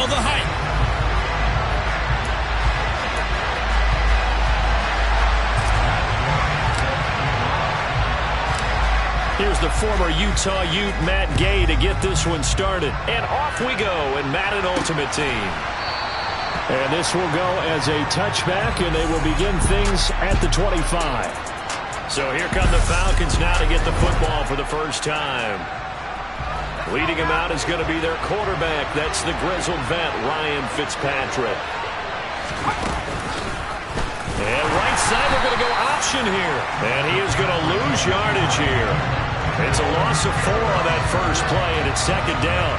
the height. Here's the former Utah Ute, Matt Gay, to get this one started. And off we go in Madden Ultimate Team. And this will go as a touchback, and they will begin things at the 25. So here come the Falcons now to get the football for the first time. Leading him out is going to be their quarterback. That's the grizzled vet, Ryan Fitzpatrick. And right side, they're going to go option here. And he is going to lose yardage here. It's a loss of 4 on that first play, and it's second down.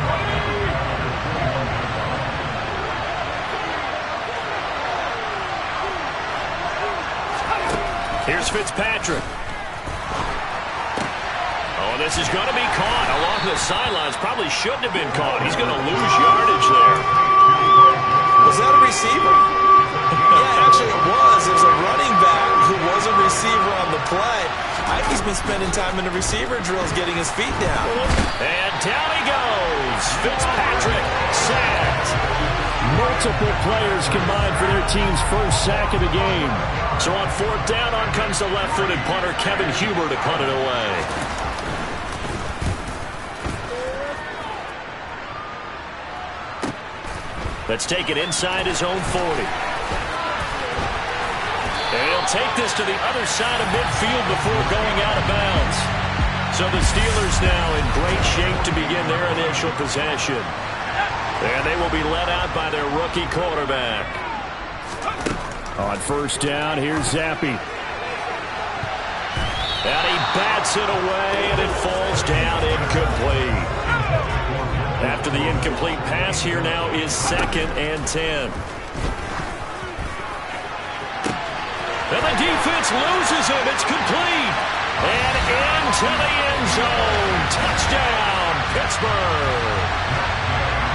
Here's Fitzpatrick. Oh, this is going to be caught along the sidelines. Probably shouldn't have been caught. He's going to lose yardage there. Was that a receiver? Yeah, actually it was. There's a running back who was a receiver on the play. I think he's been spending time in the receiver drills getting his feet down. And down he goes. Fitzpatrick sacked. Multiple players combined for their team's first sack of the game. So on fourth down, on comes the left-footed punter, Kevin Huber, to punt it away. Let's take it inside his own 40. And he'll take this to the other side of midfield before going out of bounds. So the Steelers now in great shape to begin their initial possession. And they will be led out by their rookie quarterback. On first down, here's Zappi. And he bats it away, and it falls down incomplete. After the incomplete pass, here now is 2nd and 10. And the defense loses him. It's complete. And into the end zone. Touchdown, Pittsburgh.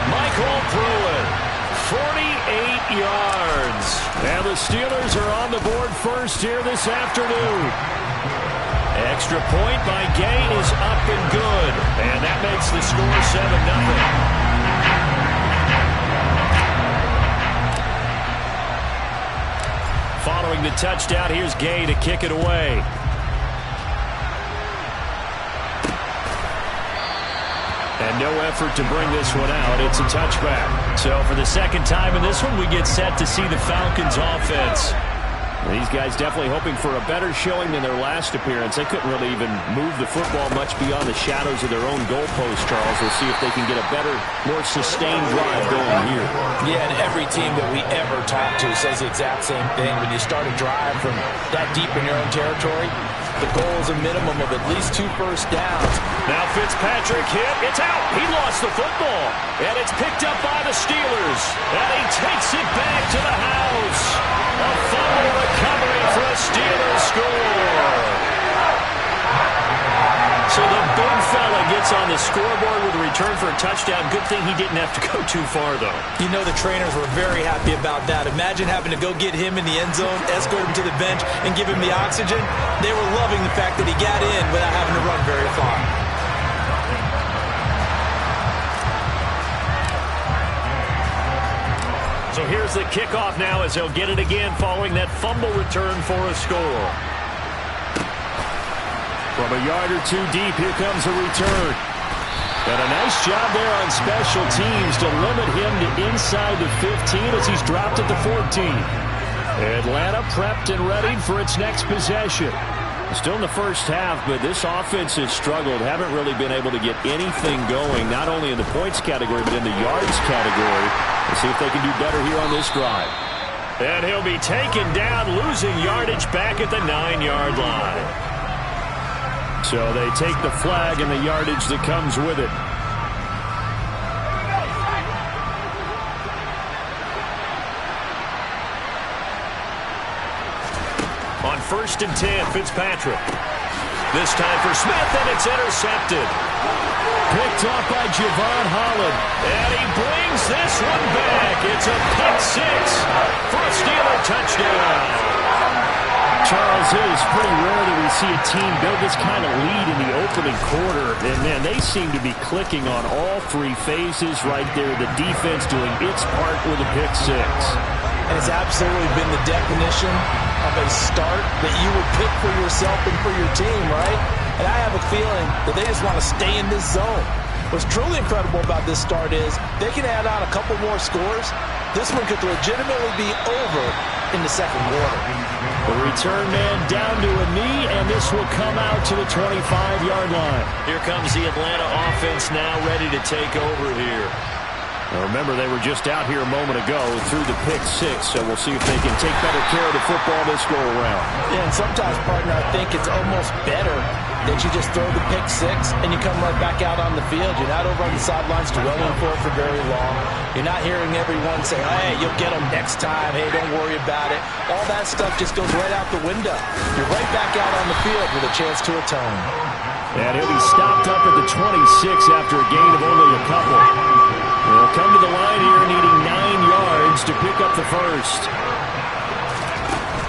Michael Pruitt, 48 yards. And the Steelers are on the board first here this afternoon. Extra point by Gay is up and good. And that makes the score 7-0. Following the touchdown, here's Gay to kick it away. And no effort to bring this one out. It's a touchback. So for the second time in this one, we get set to see the Falcons offense. These guys definitely hoping for a better showing than their last appearance. They couldn't really even move the football much beyond the shadows of their own goalpost, Charles. We'll see if they can get a better, more sustained drive going here. Yeah, and every team that we ever talk to says the exact same thing. When you start a drive from that deep in your own territory, the goal is a minimum of at least 2 first downs. Now Fitzpatrick hit. It's out. He lost the football. And it's picked up by the Steelers. And he takes it back to the house. A fumble recovery for a Steelers score. So the big fella gets on the scoreboard with a return for a touchdown. Good thing he didn't have to go too far, though. You know the trainers were very happy about that. Imagine having to go get him in the end zone, escort him to the bench, and give him the oxygen. They were loving the fact that he got in without having to run very far. So here's the kickoff now as they'll get it again following that fumble return for a score. From a yard or two deep, here comes a return. And a nice job there on special teams to limit him to inside the 15 as he's dropped at the 14. Atlanta prepped and ready for its next possession. Still in the first half, but this offense has struggled. Haven't really been able to get anything going, not only in the points category, but in the yards category. Let's see if they can do better here on this drive. And he'll be taken down, losing yardage back at the 9-yard line. So they take the flag and the yardage that comes with it. On 1st and 10, Fitzpatrick. This time for Smith, and it's intercepted. Picked off by Javon Holland. And he brings this one back. It's a pick 6 for a Steeler touchdown. Charles, it is pretty rare that we see a team build this kind of lead in the opening quarter. And, man, they seem to be clicking on all three phases right there. The defense doing its part with a pick six. And it's absolutely been the definition of a start that you would pick for yourself and for your team, right? And I have a feeling that they just want to stay in this zone. What's truly incredible about this start is they can add on a couple more scores. This one could legitimately be over in the second quarter. The return man down to a knee, and this will come out to the 25-yard line. Here comes the Atlanta offense now ready to take over here. Now remember, they were just out here a moment ago through the pick six, so we'll see if they can take better care of the football this go-around. Yeah, and sometimes, partner, I think it's almost better that you just throw the pick six and you come right back out on the field. You're not over on the sidelines dwelling for it for very long. You're not hearing everyone say, hey, you'll get them next time. Hey, don't worry about it. All that stuff just goes right out the window. You're right back out on the field with a chance to atone. And he'll be stopped up at the 26 after a gain of only a couple. They'll come to the line here needing 9 yards to pick up the first.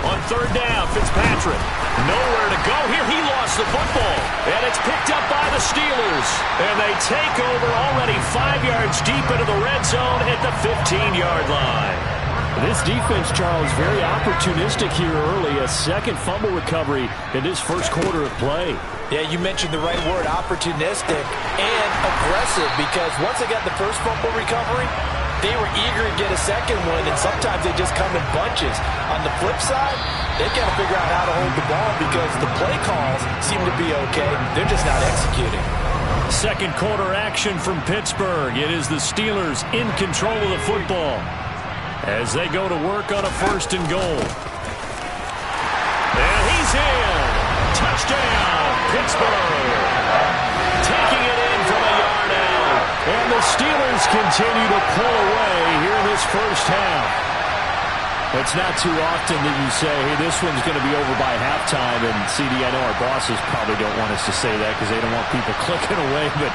On third down, Fitzpatrick. Nowhere to go here. He lost the football. And it's picked up by the Steelers. And they take over already 5 yards deep into the red zone at the 15-yard line. This defense, Charles, very opportunistic here early. A second fumble recovery in this first quarter of play. Yeah, you mentioned the right word, opportunistic and aggressive, because once they got the first fumble recovery, they were eager to get a second one, and sometimes they just come in bunches. On the flip side, they've got to figure out how to hold the ball because the play calls seem to be okay. They're just not executing. Second quarter action from Pittsburgh. It is the Steelers in control of the football as they go to work on a first and goal. And he's in. Touchdown, Pittsburgh. Taking it in from a yard out. And the Steelers continue to pull away here in this first half. It's not too often that you say, hey, this one's going to be over by halftime. And, CD, I know our bosses probably don't want us to say that because they don't want people clicking away, but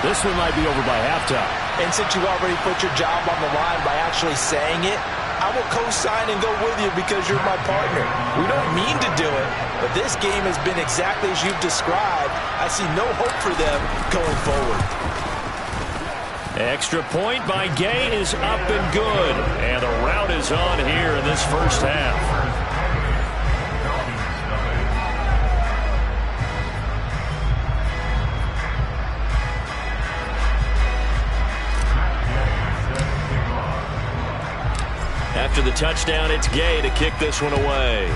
this one might be over by halftime. And since you already put your job on the line by actually saying it, I will co-sign and go with you because you're my partner. We don't mean to do it, but this game has been exactly as you've described. I see no hope for them going forward. Extra point by Gay is up and good. And the rout is on here in this first half. After the touchdown, it's Gay to kick this one away.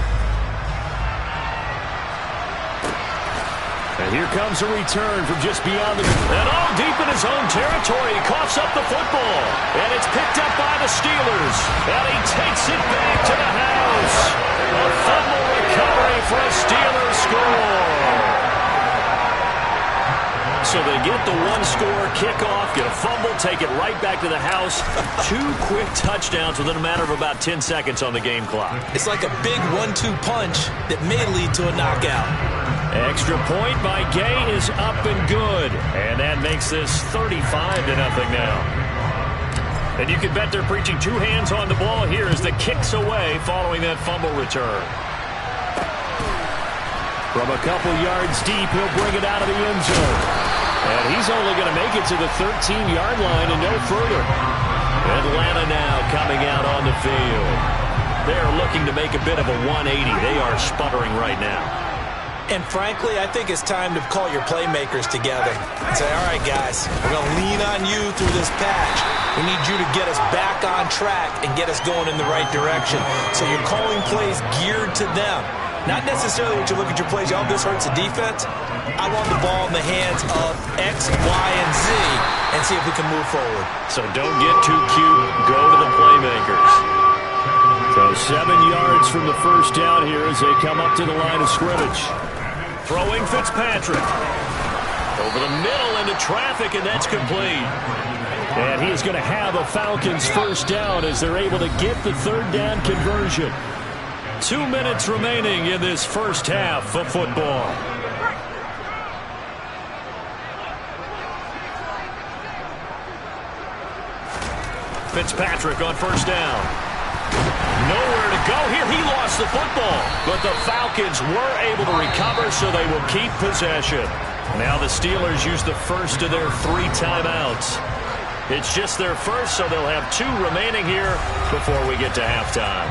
And here comes a return from just beyond the... And all deep in his own territory. He coughs up the football. And it's picked up by the Steelers. And he takes it back to the house. A fumble recovery for a Steelers score. So they get the one-score kickoff, get a fumble, take it right back to the house. 2 quick touchdowns within a matter of about 10 seconds on the game clock. It's like a big 1-2 punch that may lead to a knockout. Extra point by Gay is up and good. And that makes this 35-0 now. And you can bet they're preaching 2 hands on the ball here as the kick's away following that fumble return. From a couple yards deep, he'll bring it out of the end zone. And he's only going to make it to the 13-yard line and no further. Atlanta now coming out on the field. They're looking to make a bit of a 180. They are sputtering right now. And frankly, I think it's time to call your playmakers together and say, all right, guys, we're going to lean on you through this patch. We need you to get us back on track and get us going in the right direction. So you're calling plays geared to them. Not necessarily when you look at your plays, oh, this hurts the defense. I want the ball in the hands of X, Y, and Z and see if we can move forward. So don't get too cute. Go to the playmakers. So 7 yards from the first down here as they come up to the line of scrimmage. Throwing Fitzpatrick. Over the middle into traffic, and that's complete. And he is going to have a Falcons first down as they're able to get the third down conversion. 2 minutes remaining in this first half of football. Fitzpatrick on first down. Nowhere to go here. He lost the football. But the Falcons were able to recover, so they will keep possession. Now the Steelers use the first of their 3 timeouts. It's just their first, so they'll have 2 remaining here before we get to halftime.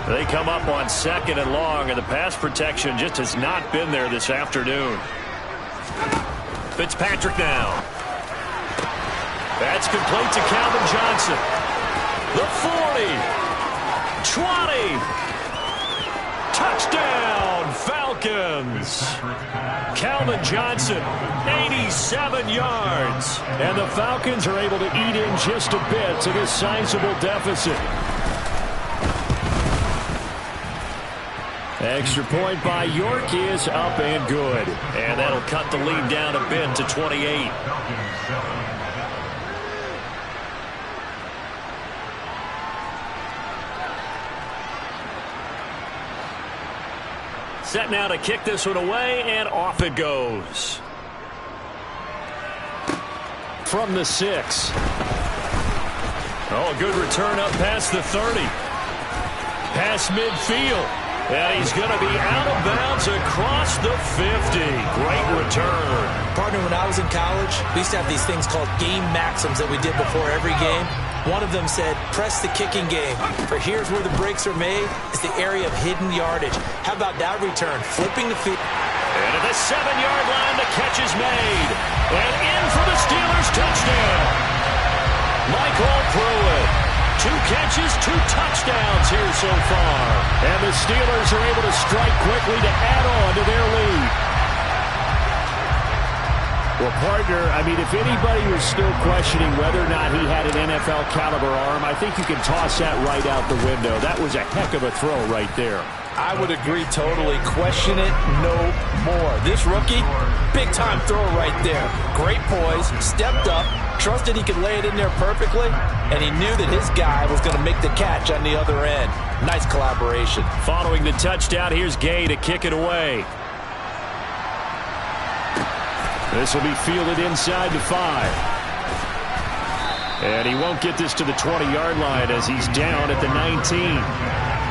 They come up on 2nd and long, and the pass protection just has not been there this afternoon. Fitzpatrick now. That's complete to Calvin Johnson. The 40. 20. Touchdown, Falcons. Calvin Johnson, 87 yards. And the Falcons are able to eat in just a bit to this sizable deficit. Extra point by York is up and good. And that'll cut the lead down a bit to 28. Set now to kick this one away, and off it goes. From the 6. Oh, a good return up past the 30. Past midfield. And he's going to be out of bounds across the 50. Great return. Partner, when I was in college, we used to have these things called game maxims that we did before every game. One of them said, press the kicking game. For here's where the breaks are made. It's the area of hidden yardage. How about that return? Flipping the field. And at the 7-yard line, the catch is made. And in for the Steelers touchdown. Michael Pruitt. 2 catches, 2 touchdowns here so far. And the Steelers are able to strike quickly to add on to their lead. Well, partner, I mean, if anybody was still questioning whether or not he had an NFL caliber arm, I think you can toss that right out the window. That was a heck of a throw right there. I would agree totally. Question it no more. This rookie, big-time throw right there. Great poise, stepped up, trusted he could lay it in there perfectly, and he knew that his guy was going to make the catch on the other end. Nice collaboration. Following the touchdown, here's Gay to kick it away. This will be fielded inside the 5. And he won't get this to the 20-yard line as he's down at the 19.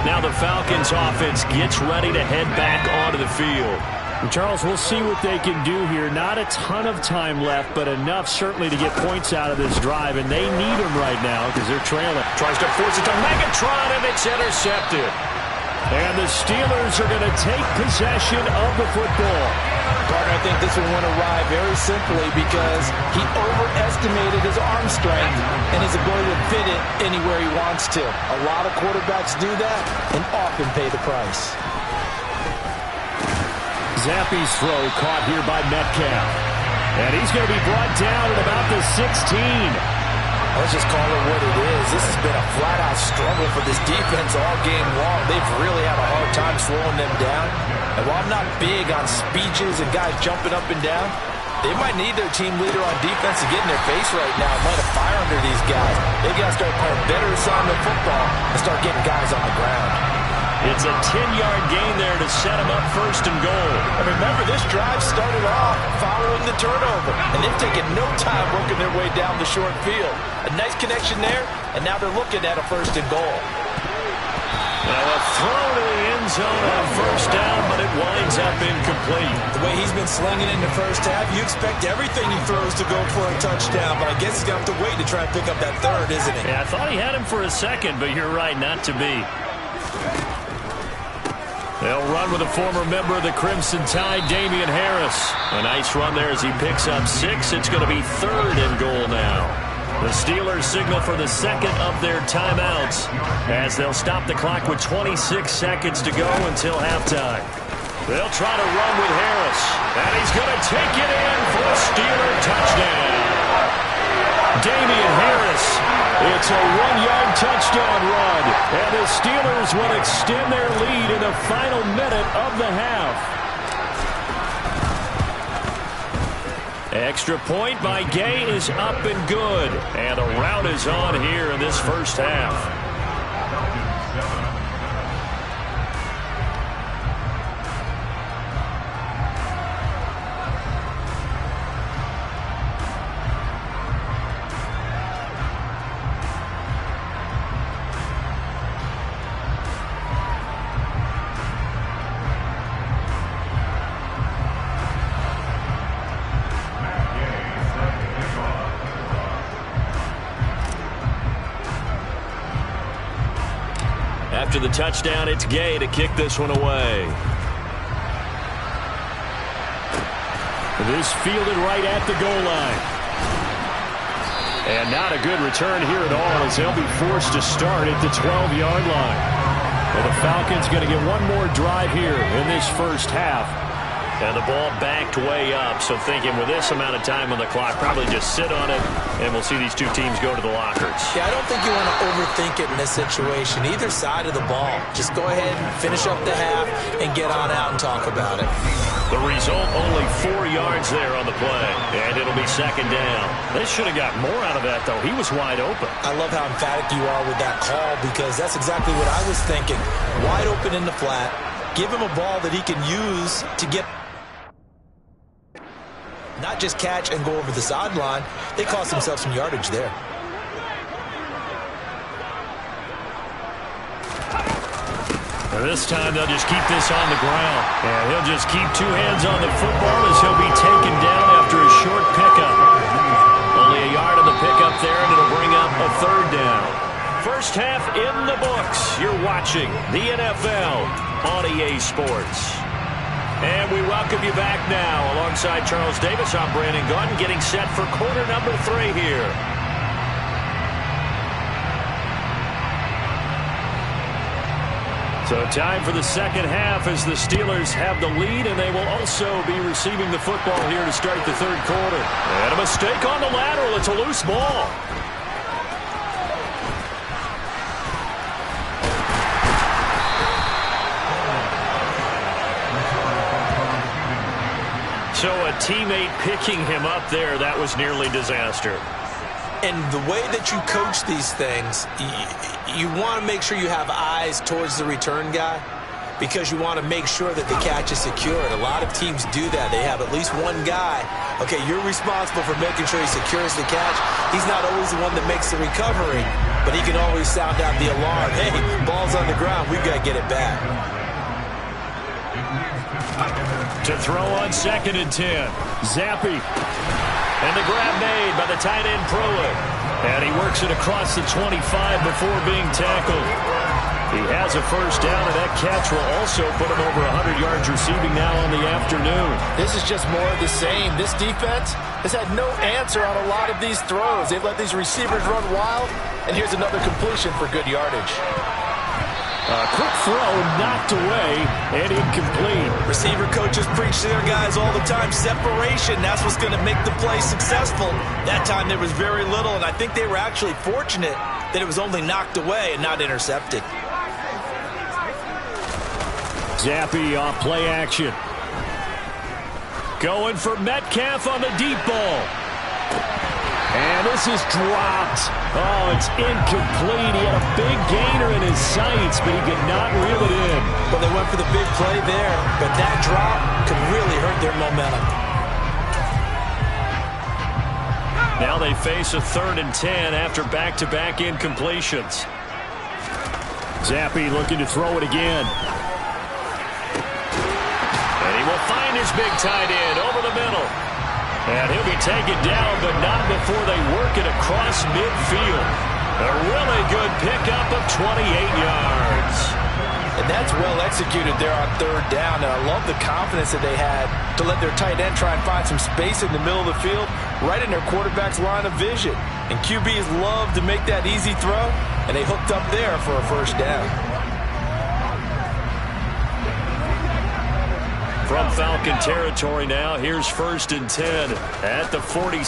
Now the Falcons offense gets ready to head back onto the field. And Charles, we'll see what they can do here. Not a ton of time left, but enough certainly to get points out of this drive, and they need them right now because they're trailing. Tries to force it to Megatron, and it's intercepted. And the Steelers are going to take possession of the football. Partner, I think this one went awry very simply because he overestimated his arm strength and his ability to fit it anywhere he wants to. A lot of quarterbacks do that and often pay the price. Zappy's throw caught here by Metcalf. And he's going to be brought down at about the 16. Let's just call it what it is. This has been a flat-out struggle for this defense all game long. They've really had a hard time slowing them down. And while I'm not big on speeches and guys jumping up and down, they might need their team leader on defense to get in their face right now and light a fire under these guys. They've got to start playing better assignment football and start getting guys on the ground. It's a 10-yard gain there to set him up 1st and goal. And remember, this drive started off following the turnover, and they've taken no time working their way down the short field. A nice connection there, and now they're looking at a 1st and goal. Now a throw to the end zone on 1st down, but it winds up incomplete. The way he's been slinging in the first half, you expect everything he throws to go for a touchdown, but I guess he's going to have to wait to try and pick up that 3rd, isn't he? Yeah, I thought he had him for a second, but you're right, not to be. They'll run with a former member of the Crimson Tide, Damian Harris. A nice run there as he picks up 6. It's going to be 3rd and goal now. The Steelers signal for the 2nd of their timeouts as they'll stop the clock with 26 seconds to go until halftime. They'll try to run with Harris, and he's going to take it in for a Steeler touchdown. Damian Harris, it's a 1-yard touchdown run, and the Steelers will extend their lead in the final minute of the half. Extra point by Gay is up and good, and the rout is on here in this first half. After the touchdown, it's Gay to kick this one away. This fielded right at the goal line. And not a good return here at all as they'll be forced to start at the 12-yard line. Well, the Falcons going to get one more drive here in this first half. And the ball backed way up, so thinking with this amount of time on the clock, probably just sit on it, and we'll see these two teams go to the lockers. Yeah, I don't think you want to overthink it in this situation. Either side of the ball. Just go ahead and finish up the half and get on out and talk about it. The result, only 4 yards there on the play, and it'll be second down. They should have got more out of that, though. He was wide open. I love how emphatic you are with that call because that's exactly what I was thinking. Wide open in the flat. Give him a ball that he can use to get... not just catch and go over the sideline. They cost themselves some yardage there. And this time they'll just keep this on the ground. And he'll just keep 2 hands on the football as he'll be taken down after a short pickup. Only a yard on the pickup there, and it'll bring up a third down. First half in the books. You're watching the NFL on EA Sports. And we welcome you back now. Alongside Charles Davis, I'm Brandon Gunn, getting set for quarter number 3 here. So time for the second half as the Steelers have the lead, and they will also be receiving the football here to start the third quarter. And a mistake on the lateral. It's a loose ball. So a teammate picking him up there, that was nearly disaster. And the way that you coach these things, you want to make sure you have eyes towards the return guy because you want to make sure that the catch is secured. A lot of teams do that. They have at least one guy. Okay, you're responsible for making sure he secures the catch. He's not always the one that makes the recovery, but he can always sound out the alarm. Hey, ball's on the ground. We've got to get it back. To throw on 2nd and 10. Zappi. And the grab made by the tight end Pruitt. And he works it across the 25 before being tackled. He has a first down, and that catch will also put him over 100 yards receiving now on the afternoon. This is just more of the same. This defense has had no answer on a lot of these throws. They've let these receivers run wild, and here's another completion for good yardage. A quick throw knocked away and incomplete. Receiver coaches preach to their guys all the time. Separation, that's what's going to make the play successful. That time there was very little, and I think they were actually fortunate that it was only knocked away and not intercepted. Zappi off play action. Going for Metcalf on the deep ball. And this is dropped. Oh, it's incomplete. He had a big gainer in his sights, but he could not reel it in. Well, they went for the big play there, but that drop could really hurt their momentum. Now they face a 3rd and 10 after back-to-back incompletions. Zappi looking to throw it again. And he will find his big tight end over the middle. And he'll be taken down, but not before they work it across midfield. A really good pickup of 28 yards. And that's well executed there on 3rd down. And I love the confidence that they had to let their tight end try and find some space in the middle of the field, right in their quarterback's line of vision. And QBs love to make that easy throw, and they hooked up there for a first down. From Falcon territory now, here's 1st and 10 at the 46.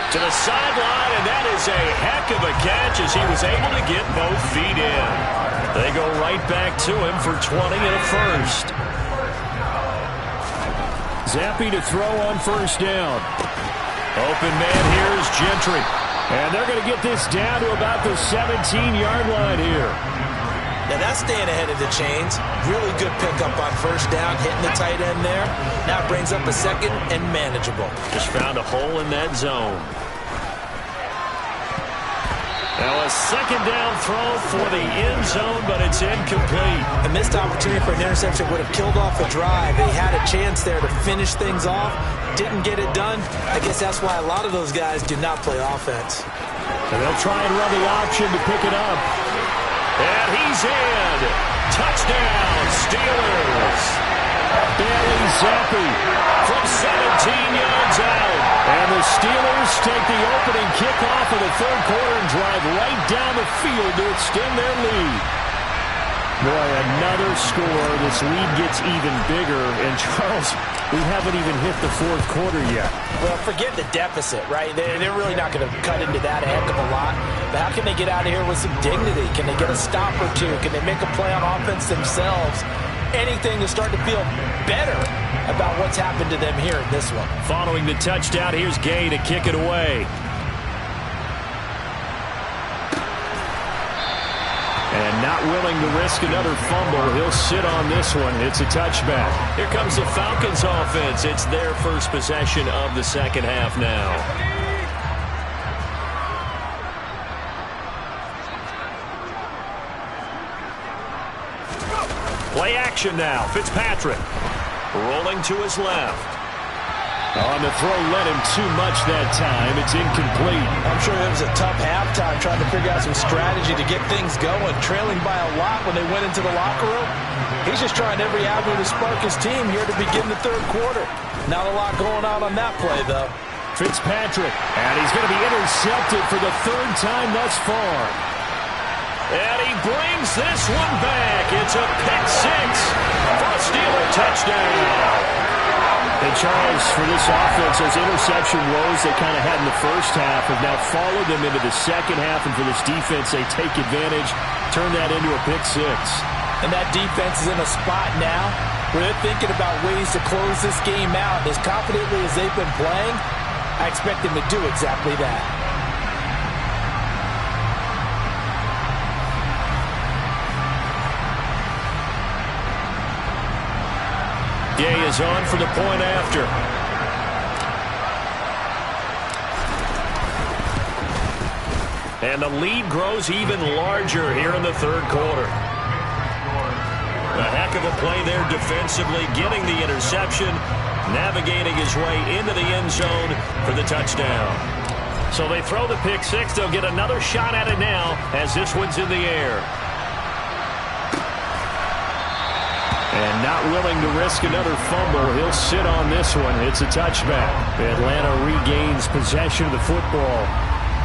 To the sideline, and that is a heck of a catch as he was able to get both feet in. They go right back to him for 20 and a first. Zappi to throw on 1st down. Open man here is Gentry. And they're going to get this down to about the 17-yard line here. Now that's staying ahead of the chains. Really good pickup on 1st down, hitting the tight end there. Now it brings up a 2nd and manageable. Just found a hole in that zone. Now a 2nd down throw for the end zone, but it's incomplete. A missed opportunity for an interception would have killed off a drive. They had a chance there to finish things off. Didn't get it done. I guess that's why a lot of those guys do not play offense. And they'll try and run the option to pick it up. And he's in. Touchdown, Steelers. Bailey Zappi from 17 yards out. And the Steelers take the opening kickoff of the third quarter and drive right down the field to extend their lead. Boy, another score. This lead gets even bigger. And, Charles, we haven't even hit the fourth quarter yet. Well, forget the deficit, right? They're really not going to cut into that a heck of a lot. But how can they get out of here with some dignity? Can they get a stop or two? Can they make a play on offense themselves? Anything to start to feel better about what's happened to them here in this one. Following the touchdown, here's Gay to kick it away. And not willing to risk another fumble, he'll sit on this one. It's a touchback. Here comes the Falcons offense. It's their first possession of the second half now. Play action now. Fitzpatrick rolling to his left. On the throw, led him too much that time. It's incomplete. I'm sure it was a tough halftime trying to figure out some strategy to get things going. Trailing by a lot when they went into the locker room. He's just trying every avenue to spark his team here to begin the third quarter. Not a lot going on that play, though. Fitzpatrick, and he's going to be intercepted for the third time thus far. And he brings this one back. It's a pick six for a Steeler touchdown. And Charles, for this offense, those interception woes they kind of had in the first half have now followed them into the second half. And for this defense, they take advantage, turn that into a pick six. And that defense is in a spot now where they're thinking about ways to close this game out. As confidently as they've been playing, I expect them to do exactly that. Gay is on for the point after. And the lead grows even larger here in the third quarter. A heck of a play there defensively, getting the interception, navigating his way into the end zone for the touchdown. So they throw the pick six. They'll get another shot at it now as this one's in the air. And not willing to risk another fumble, he'll sit on this one. It's a touchback. Atlanta regains possession of the football.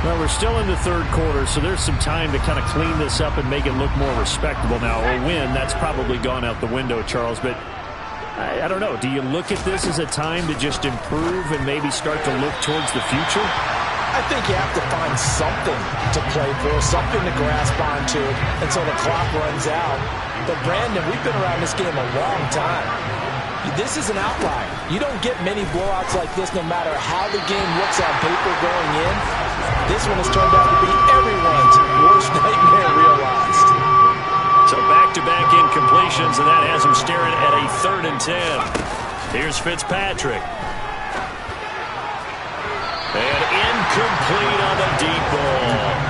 Well, we're still in the third quarter, so there's some time to kind of clean this up and make it look more respectable. Now, a win, that's probably gone out the window, Charles, but I don't know. Do you look at this as a time to just improve and maybe start to look towards the future? I think you have to find something to play for, something to grasp onto until the clock runs out. But, Brandon, we've been around this game a long time. This is an outlier. You don't get many blowouts like this no matter how the game looks on paper going in. This one has turned out to be everyone's worst nightmare realized. So back-to-back incompletions, and that has him staring at a 3rd and 10. Here's Fitzpatrick. And incomplete on the deep ball.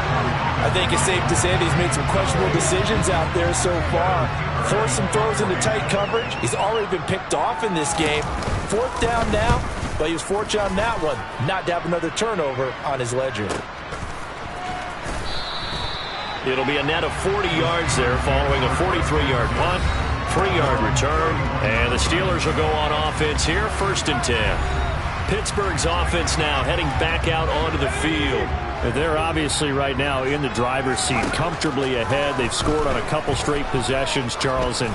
I think it's safe to say that he's made some questionable decisions out there so far. Forced some throws into tight coverage. He's already been picked off in this game. 4th down now, but he was fortunate on that one not to have another turnover on his ledger. It'll be a net of 40 yards there following a 43-yard punt, 3-yard return, and the Steelers will go on offense here, 1st and 10. Pittsburgh's offense now heading back out onto the field. They're obviously right now in the driver's seat, comfortably ahead. They've scored on a couple straight possessions, Charles, and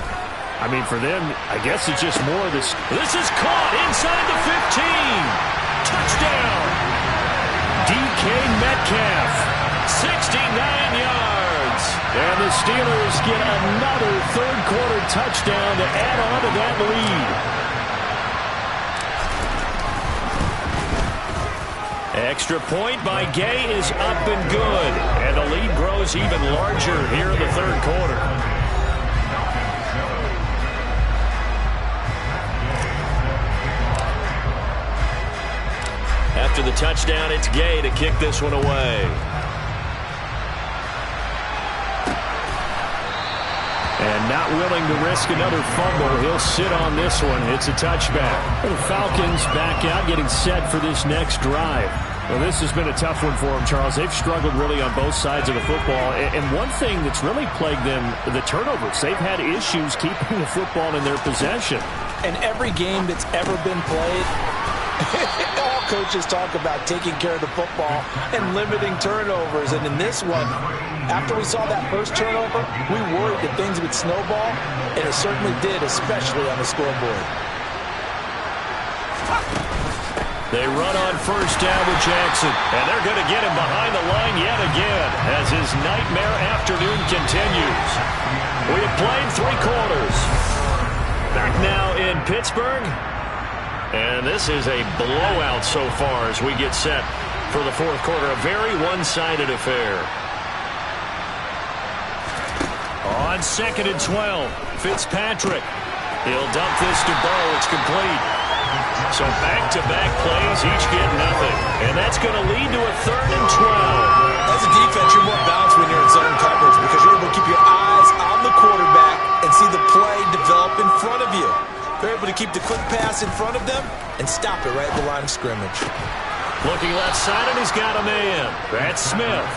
I mean, for them, I guess it's just more of this. This is caught inside the 15. Touchdown. DK Metcalf, 69 yards. And the Steelers get another third-quarter touchdown to add on to that lead. Extra point by Gay is up and good. And the lead grows even larger here in the third quarter. After the touchdown, it's Gay to kick this one away. And not willing to risk another fumble, he'll sit on this one. It's a touchback. The Falcons back out, getting set for this next drive. Well, this has been a tough one for them, Charles. They've struggled really on both sides of the football. And one thing that's really plagued them, the turnovers. They've had issues keeping the football in their possession. And every game that's ever been played, all coaches talk about taking care of the football and limiting turnovers. And in this one, after we saw that first turnover, we worried that things would snowball, and it certainly did, especially on the scoreboard. They run on first down with Jackson, and they're going to get him behind the line yet again as his nightmare afternoon continues. We have played 3 quarters. Back now in Pittsburgh, and this is a blowout so far as we get set for the fourth quarter. A very one-sided affair. On 2nd and 12, Fitzpatrick. He'll dump this to Bo. It's complete. So back-to-back plays, each get nothing. And that's going to lead to a 3rd and 12. As a defense, you're more balanced when you're in zone coverage because you're able to keep your eyes on the quarterback and see the play develop in front of you. They're able to keep the quick pass in front of them and stop it right at the line of scrimmage. Looking left side, and he's got a man. That's Smith.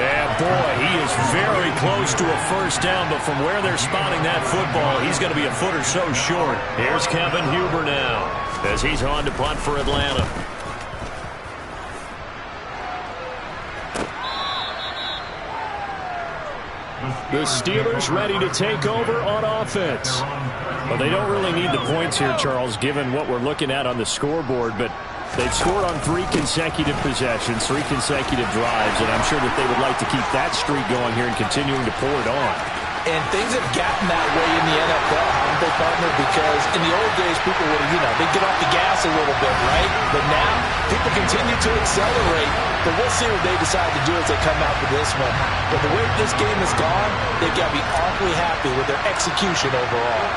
And boy, he is very close to a first down, but from where they're spotting that football, he's going to be a foot or so short. Here's Kevin Huber now as he's on to punt for Atlanta. The Steelers ready to take over on offense. Well, they don't really need the points here, Charles, given what we're looking at on the scoreboard, but they've scored on 3 consecutive possessions, 3 consecutive drives, and I'm sure that they would like to keep that streak going here and continuing to pour it on. And things have gotten that way in the NFL, haven't they, partner? Because in the old days, people would, they'd get off the gas a little bit, right? But now, people continue to accelerate. But we'll see what they decide to do as they come out for this one. But the way this game has gone, they've got to be awfully happy with their execution overall.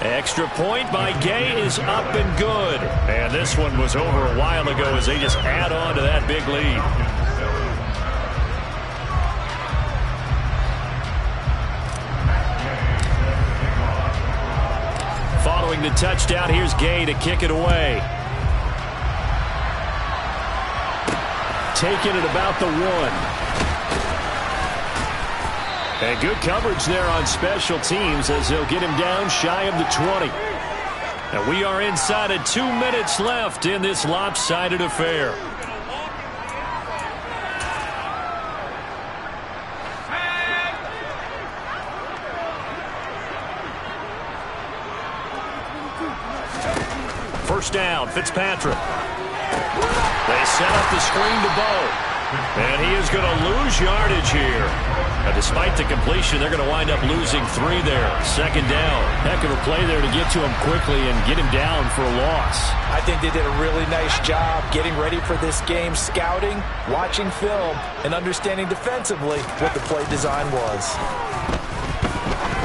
Extra point by Gay is up and good. And this one was over a while ago as they just add on to that big lead. Following the touchdown, here's Gay to kick it away. Taking it about the 1. And good coverage there on special teams as they'll get him down shy of the 20. And we are inside of 2 minutes left in this lopsided affair. First down, Fitzpatrick. They set up the screen to Bo. And he is going to lose yardage here. Now, despite the completion, they're going to wind up losing 3 there. Second down. Heck of a play there to get to him quickly and get him down for a loss. I think they did a really nice job getting ready for this game, scouting, watching film, and understanding defensively what the play design was.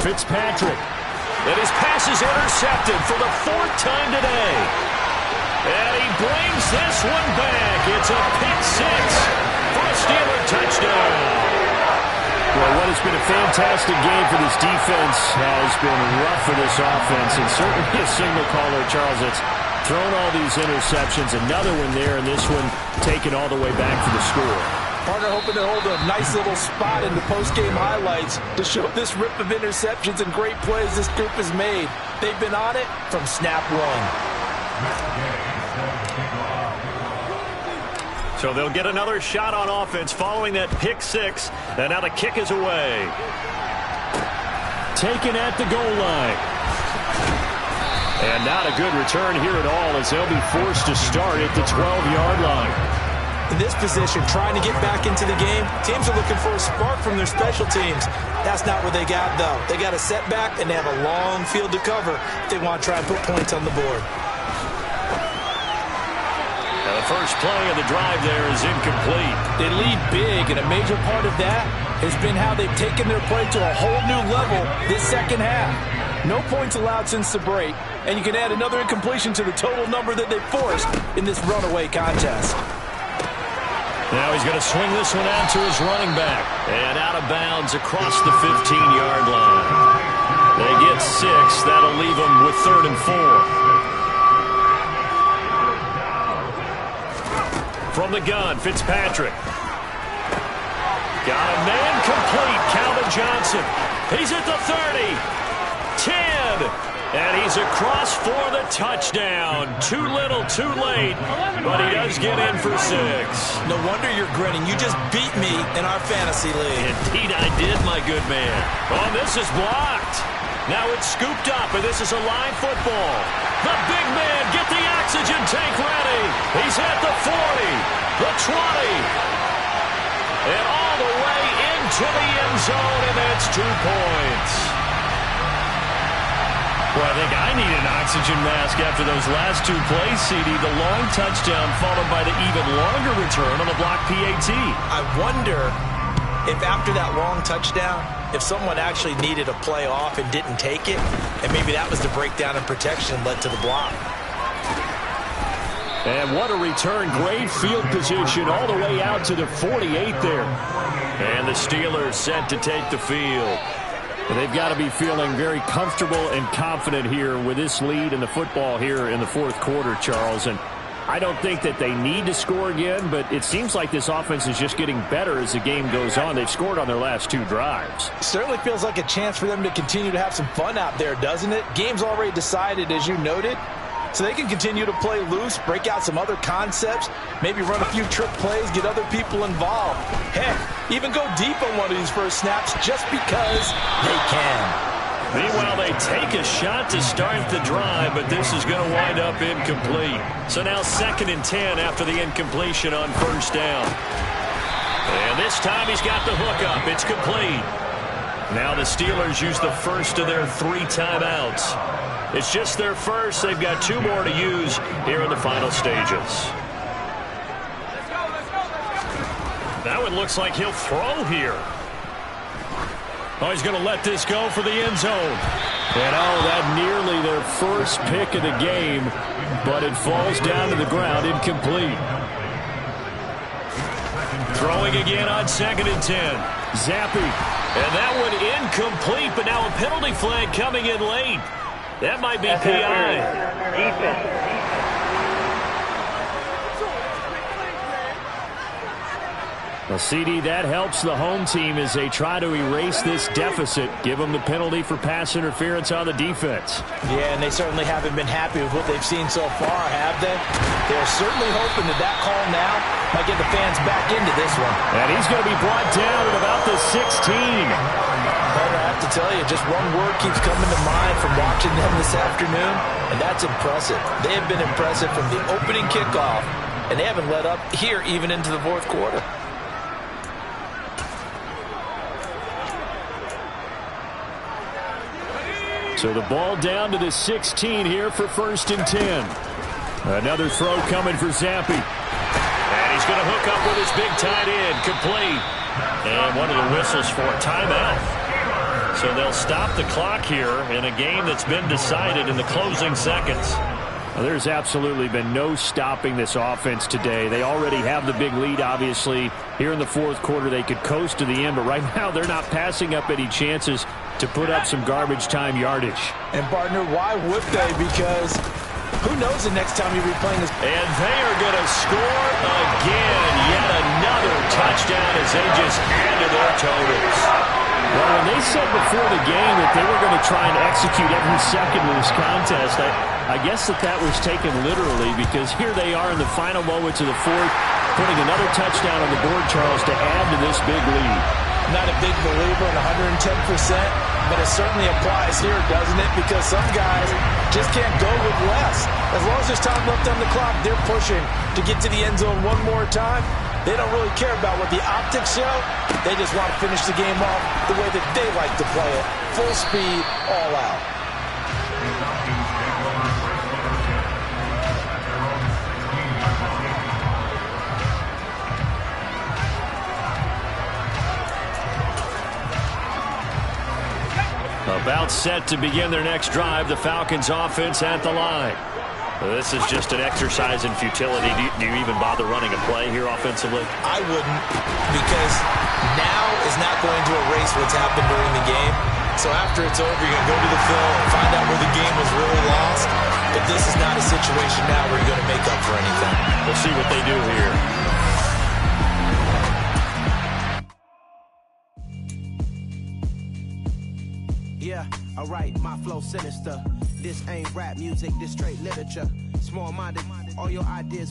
Fitzpatrick. And his pass is intercepted for the 4th time today. And he brings this one back. It's a pick 6 for a Steeler touchdown. Well, what has been a fantastic game for this defense has been rough for this offense. And certainly a signal caller, Charles, that's thrown all these interceptions. Another one there, and this one taken all the way back for the score. Partner hoping to hold a nice little spot in the post-game highlights to show this rip of interceptions and great plays this group has made. They've been on it from snap 1. So they'll get another shot on offense following that pick 6. And now the kick is away. Taken at the goal line. And not a good return here at all as they'll be forced to start at the 12-yard line. In this position, trying to get back into the game, teams are looking for a spark from their special teams. That's not what they got, though. They got a setback, and they have a long field to cover if they want to try and put points on the board. Now the first play of the drive there is incomplete. They lead big, and a major part of that has been how they've taken their play to a whole new level this second half. No points allowed since the break, and you can add another incompletion to the total number that they forced in this runaway contest. Now he's going to swing this one out to his running back. And out of bounds across the 15-yard line. They get 6. That'll leave them with 3rd and 4. From the gun, Fitzpatrick. Got a man complete, Calvin Johnson. He's at the 30, 10, and he's across for the touchdown. Too little, too late, but he does get in for 6. No wonder you're grinning. You just beat me in our fantasy league. Indeed I did, my good man. Oh, this is blocked. Now it's scooped up, and this is a live football. The big man, get the oxygen tank ready. He's at the 40, the 20, and all the way into the end zone, and that's 2 points. Well, I think I need an oxygen mask after those last 2 plays, CD. The long touchdown followed by the even longer return on the block PAT. I wonder if after that long touchdown, if someone actually needed a play off and didn't take it, and maybe that was the breakdown in protection and led to the block. And what a return. Great field position all the way out to the 48 there. And the Steelers set to take the field. They've got to be feeling very comfortable and confident here with this lead in the football here in the fourth quarter, Charles. And I don't think that they need to score again, but it seems like this offense is just getting better as the game goes on. They've scored on their last 2 drives. Certainly feels like a chance for them to continue to have some fun out there, doesn't it? Game's already decided, as you noted. So they can continue to play loose, break out some other concepts, maybe run a few trick plays, get other people involved. Heck, even go deep on one of these first snaps just because they can. Meanwhile, they take a shot to start the drive, but this is going to wind up incomplete. So now 2nd and 10 after the incompletion on first down. And this time he's got the hook up. It's complete. Now the Steelers use the first of their 3 timeouts. It's just their first. They've got 2 more to use here in the final stages. Now it looks like he'll throw here. Oh, he's going to let this go for the end zone. And oh, that nearly their first pick of the game, but it falls down to the ground, incomplete. Throwing again on 2nd and 10. Zappi. And that one incomplete, but now a penalty flag coming in late. That might be PI. Well, CD, that helps the home team as they try to erase this deficit. Give them the penalty for pass interference on the defense. Yeah, and they certainly haven't been happy with what they've seen so far, have they? They're certainly hoping that that call now might get the fans back into this one. And he's going to be brought down at about the 16. But I have to tell you, just one word keeps coming to mind from watching them this afternoon, and that's impressive. They have been impressive from the opening kickoff, and they haven't let up here even into the fourth quarter. So the ball down to the 16 here for 1st and 10. Another throw coming for Zappi. And he's going to hook up with his big tight end, complete. And one of the whistles for a timeout. So they'll stop the clock here in a game that's been decided in the closing seconds. Well, there's absolutely been no stopping this offense today. They already have the big lead, obviously. Here in the fourth quarter, they could coast to the end, but right now they're not passing up any chances to put up some garbage time yardage. And, partner, why would they? Because who knows the next time you'll be playing this. And they are going to score again. Yet another touchdown as they just add to their totals. Well, when they said before the game that they were going to try and execute every second of this contest, I guess that was taken literally, because here they are in the final moments of the fourth, putting another touchdown on the board, Charles, to add to this big lead. Not a big believer in 110%, but it certainly applies here, doesn't it? Because some guys just can't go with less. As long as there's time left on the clock, they're pushing to get to the end zone one more time. They don't really care about what the optics show. They just want to finish the game off the way that they like to play it. Full speed, all out. About set to begin their next drive, the Falcons offense at the line. This is just an exercise in futility. Do you even bother running a play here offensively? I wouldn't, because now is not going to erase what's happened during the game. So after it's over, you're going to go to the film and find out where the game was really lost. But this is not a situation now where you're going to make up for anything. We'll see what they do here. Alright, my flow sinister. This ain't rap music, this straight literature. Small-minded, all your ideas